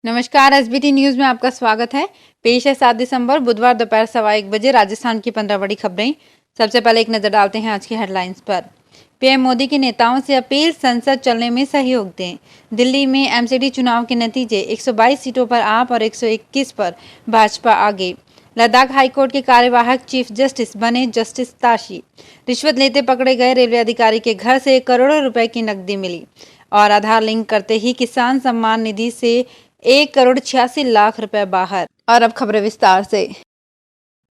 नमस्कार। SBT news में आपका स्वागत है। पेश है 7 दिसंबर बुधवार दोपहर 1:15 राजस्थान की 15 बड़ी खबरें। सबसे पहले एक नजर डालते हैं आज की हेडलाइंस पर। पीएम मोदी के नेताओं से अपील, संसद चलने में सहयोग दें। दिल्ली में एमसीडी चुनाव के नतीजे, 122 सीटों पर आप और 121 पर भाजपा आगे। लद्दाख हाईकोर्ट के कार्यवाहक चीफ जस्टिस बने जस्टिस ताशी। रिश्वत लेते पकड़े गए रेलवे अधिकारी के घर से करोड़ों रुपए की नकदी मिली। और आधार लिंक करते ही किसान सम्मान निधि से 1,86,00,000 रुपए बाहर। और अब खबरें विस्तार से।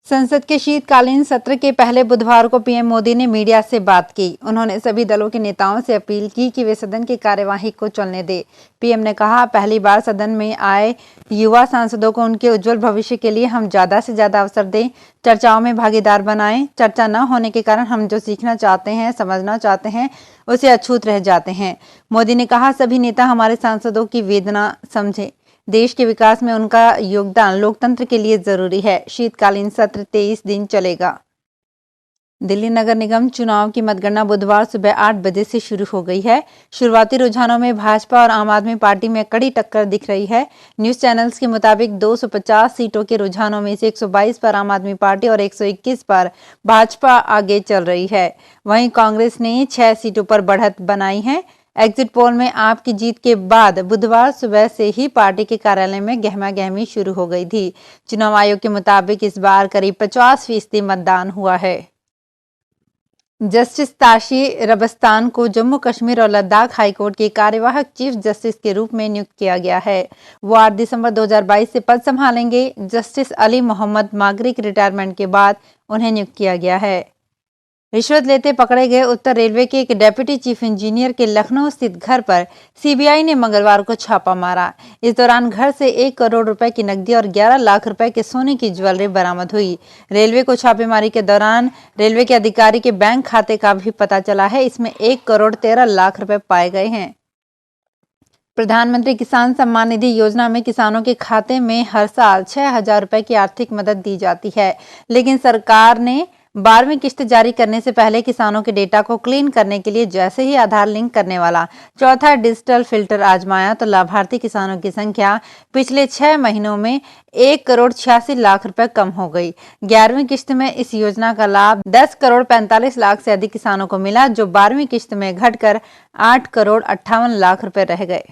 संसद के शीतकालीन सत्र के पहले बुधवार को पीएम मोदी ने मीडिया से बात की। उन्होंने सभी दलों के नेताओं से अपील की कि वे सदन की कार्यवाही को चलने दें। पीएम ने कहा, पहली बार सदन में आए युवा सांसदों को उनके उज्जवल भविष्य के लिए हम ज्यादा से ज्यादा अवसर दें, चर्चाओं में भागीदार बनाएं। चर्चा न होने के कारण हम जो सीखना चाहते हैं, समझना चाहते हैं, उसे अछूत रह जाते हैं। मोदी ने कहा, सभी नेता हमारे सांसदों की वेदना समझें। देश के विकास में उनका योगदान लोकतंत्र के लिए जरूरी है। शीतकालीन सत्र 23 दिन चलेगा। दिल्ली नगर निगम चुनाव की मतगणना बुधवार सुबह 8 बजे से शुरू हो गई है। शुरुआती रुझानों में भाजपा और आम आदमी पार्टी में कड़ी टक्कर दिख रही है। न्यूज चैनल्स के मुताबिक 250 सीटों के रुझानों में से 122 पर आम आदमी पार्टी और 121 पर भाजपा आगे चल रही है। वहीं कांग्रेस ने 6 सीटों पर बढ़त बनाई है। एग्जिट पोल में आप की जीत के बाद बुधवार सुबह से ही पार्टी के कार्यालय में गहमागहमी शुरू हो गई थी। चुनाव आयोग के मुताबिक इस बार करीब 50% मतदान हुआ है। जस्टिस ताशी रबस्तान को जम्मू कश्मीर और लद्दाख हाईकोर्ट के कार्यवाहक चीफ जस्टिस के रूप में नियुक्त किया गया है। वो 8 दिसंबर 2022 से पद संभालेंगे। जस्टिस अली मोहम्मद मागरी के रिटायरमेंट के बाद उन्हें नियुक्त किया गया है। रिश्वत लेते पकड़े गए उत्तर रेलवे के एक डेप्यूटी चीफ इंजीनियर के लखनऊ स्थित घर पर सीबीआई ने मंगलवार को छापा मारा। इस दौरान घर से 1 करोड़ रुपए की नकदी और 11 लाख रुपए के सोने की ज्वेलरी बरामद हुई। रेलवे को छापेमारी के दौरान रेलवे के अधिकारी के बैंक खाते का भी पता चला है। इसमें 1 करोड़ 13 लाख रुपए पाए गए हैं। प्रधानमंत्री किसान सम्मान निधि योजना में किसानों के खाते में हर साल 6,000 रुपए की आर्थिक मदद दी जाती है, लेकिन सरकार ने 12वीं किश्त जारी करने से पहले किसानों के डेटा को क्लीन करने के लिए जैसे ही आधार लिंक करने वाला चौथा डिजिटल फिल्टर आजमाया तो लाभार्थी किसानों की संख्या पिछले 6 महीनों में 1,86,00,000 रुपए कम हो गई। 11वीं किश्त में इस योजना का लाभ 10,45,00,000 से अधिक किसानों को मिला, जो 12वीं किश्त में घटकर 8,58,00,000 रुपए रह गए।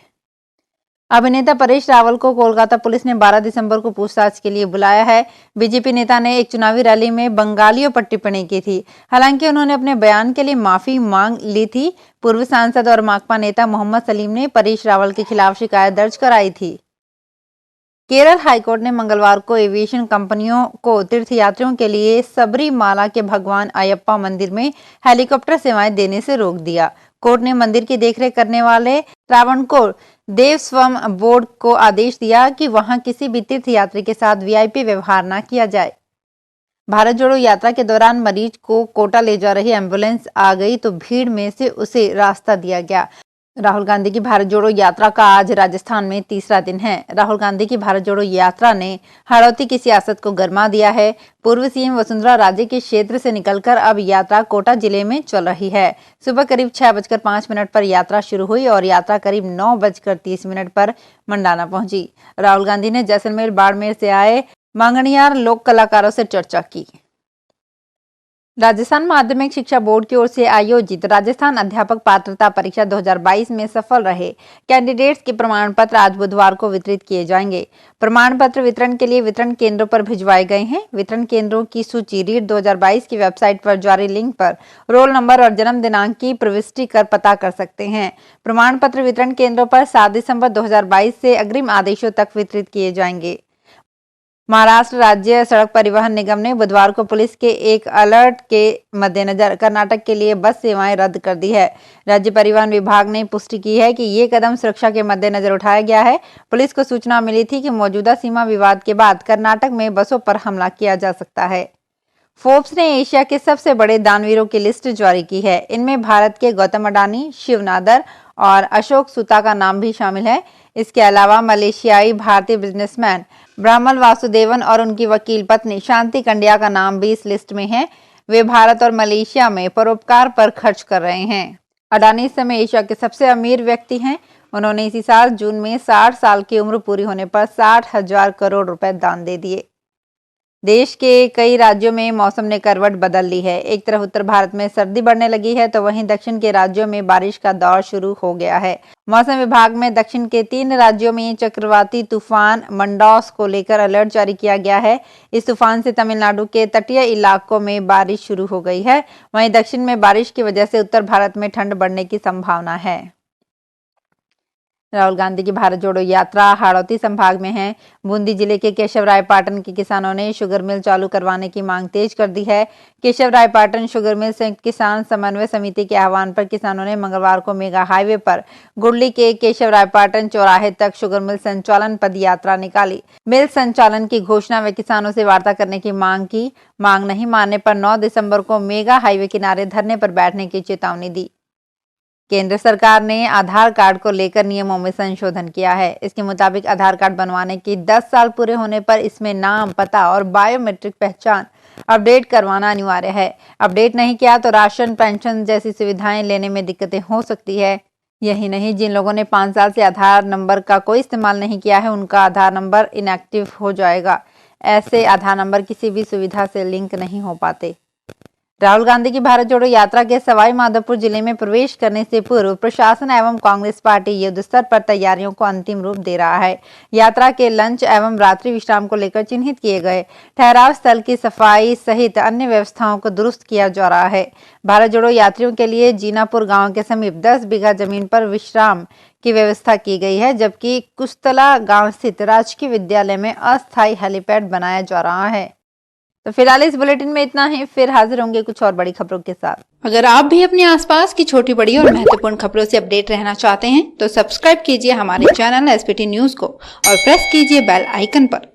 अभिनेता परेश रावल को कोलकाता पुलिस ने 12 दिसंबर को पूछताछ के लिए बुलाया है। बीजेपी नेता ने एक चुनावी रैली में बंगालियों पर टिप्पणी की थी। हालांकि उन्होंने अपने बयान के लिए माफी मांग ली थी। पूर्व सांसद और माकपा नेता मोहम्मद सलीम ने परेश रावल के खिलाफ शिकायत दर्ज कराई थी। केरल हाईकोर्ट ने मंगलवार को एविएशन कंपनियों को तीर्थयात्रियों के लिए सबरीमाला के भगवान अयप्पा मंदिर में हेलीकॉप्टर सेवाएं देने से रोक दिया। कोर्ट ने मंदिर की देखरेख करने वाले त्रावणकोर देवस्थानम बोर्ड को आदेश दिया कि वहां किसी भी तीर्थयात्री के साथ वीआईपी व्यवहार न किया जाए। भारत जोड़ो यात्रा के दौरान मरीज को कोटा ले जा रही एम्बुलेंस आ गई तो भीड़ में से उसे रास्ता दिया गया। राहुल गांधी की भारत जोड़ो यात्रा का आज राजस्थान में तीसरा दिन है। राहुल गांधी की भारत जोड़ो यात्रा ने हाड़ौती की सियासत को गरमा दिया है। पूर्व सीएम वसुंधरा राजे के क्षेत्र से निकलकर अब यात्रा कोटा जिले में चल रही है। सुबह करीब 6:05 पर यात्रा शुरू हुई और यात्रा करीब 9:30 पर मंडाना पहुंची। राहुल गांधी ने जैसलमेर बाड़मेर से आए मांगणियार लोक कलाकारों से चर्चा की। राजस्थान माध्यमिक शिक्षा बोर्ड की ओर से आयोजित राजस्थान अध्यापक पात्रता परीक्षा 2022 में सफल रहे कैंडिडेट्स के प्रमाण पत्र आज बुधवार को वितरित किए जाएंगे। प्रमाण पत्र वितरण के लिए वितरण केंद्रों पर भिजवाए गए हैं। वितरण केंद्रों की सूची रीट 2022 की वेबसाइट पर जारी लिंक पर रोल नंबर और जन्म दिनांक की प्रविष्टि कर पता कर सकते हैं। प्रमाण पत्र वितरण केंद्रों पर 7 दिसंबर 2022 से अग्रिम आदेशों तक वितरित किए जाएंगे। महाराष्ट्र राज्य सड़क परिवहन निगम ने बुधवार को पुलिस के एक अलर्ट के मद्देनजर कर्नाटक के लिए बस सेवाएं रद्द कर दी है। राज्य परिवहन विभाग ने पुष्टि की है कि ये कदम सुरक्षा के मद्देनजर उठाया गया है। पुलिस को सूचना मिली थी कि मौजूदा सीमा विवाद के बाद कर्नाटक में बसों पर हमला किया जा सकता है। फोर्ब्स ने एशिया के सबसे बड़े दानवीरों की लिस्ट जारी की है। इनमें भारत के गौतम अडानी, शिव नादर और अशोक सुता का नाम भी शामिल है। इसके अलावा मलेशियाई भारतीय बिजनेसमैन ब्राह्मल वासुदेवन और उनकी वकील पत्नी शांति कंडिया का नाम भी इस लिस्ट में है। वे भारत और मलेशिया में परोपकार पर खर्च कर रहे हैं। अडानी इस समय एशिया के सबसे अमीर व्यक्ति हैं। उन्होंने इसी साल जून में 60 साल की उम्र पूरी होने पर 60,000 करोड़ रुपए दान दे दिए। देश के कई राज्यों में मौसम ने करवट बदल ली है। एक तरफ उत्तर भारत में सर्दी बढ़ने लगी है तो वहीं दक्षिण के राज्यों में बारिश का दौर शुरू हो गया है। मौसम विभाग में दक्षिण के 3 राज्यों में चक्रवाती तूफान मंडौस को लेकर अलर्ट जारी किया गया है। इस तूफान से तमिलनाडु के तटीय इलाकों में बारिश शुरू हो गई है। वहीं दक्षिण में बारिश की वजह से उत्तर भारत में ठंड बढ़ने की संभावना है। राहुल गांधी की भारत जोड़ो यात्रा हाड़ौती संभाग में है। बूंदी जिले के केशवरायपाटन के किसानों ने शुगर मिल चालू करवाने की मांग तेज कर दी है। केशवरायपाटन शुगर मिल संयुक्त किसान समन्वय समिति के आह्वान पर किसानों ने मंगलवार को मेगा हाईवे पर गुडली के केशवरायपाटन चौराहे तक शुगर मिल संचालन पद यात्रा निकाली। मिल संचालन की घोषणा व किसानों से वार्ता करने की मांग की। मांग नहीं मानने पर 9 दिसंबर को मेगा हाईवे किनारे धरने पर बैठने की चेतावनी दी। केंद्र सरकार ने आधार कार्ड को लेकर नियमों में संशोधन किया है। इसके मुताबिक आधार कार्ड बनवाने के 10 साल पूरे होने पर इसमें नाम, पता और बायोमेट्रिक पहचान अपडेट करवाना अनिवार्य है। अपडेट नहीं किया तो राशन, पेंशन जैसी सुविधाएं लेने में दिक्कतें हो सकती है। यही नहीं, जिन लोगों ने 5 साल से आधार नंबर का कोई इस्तेमाल नहीं किया है उनका आधार नंबर इनएक्टिव हो जाएगा। ऐसे आधार नंबर किसी भी सुविधा से लिंक नहीं हो पाते। राहुल गांधी की भारत जोड़ो यात्रा के सवाई माधोपुर जिले में प्रवेश करने से पूर्व प्रशासन एवं कांग्रेस पार्टी युद्ध स्तर पर तैयारियों को अंतिम रूप दे रहा है। यात्रा के लंच एवं रात्रि विश्राम को लेकर चिन्हित किए गए ठहराव स्थल की सफाई सहित अन्य व्यवस्थाओं को दुरुस्त किया जा रहा है। भारत जोड़ो यात्रियों के लिए जीनापुर गाँव के समीप 10 बीघा जमीन पर विश्राम की व्यवस्था की गई है, जबकि कुस्तला गाँव स्थित राजकीय विद्यालय में अस्थायी हेलीपैड बनाया जा रहा है। तो फिलहाल इस बुलेटिन में इतना ही। फिर हाजिर होंगे कुछ और बड़ी खबरों के साथ। अगर आप भी अपने आसपास की छोटी बड़ी और महत्वपूर्ण खबरों से अपडेट रहना चाहते हैं तो सब्सक्राइब कीजिए हमारे चैनल एसपीटी न्यूज को और प्रेस कीजिए बेल आइकन पर।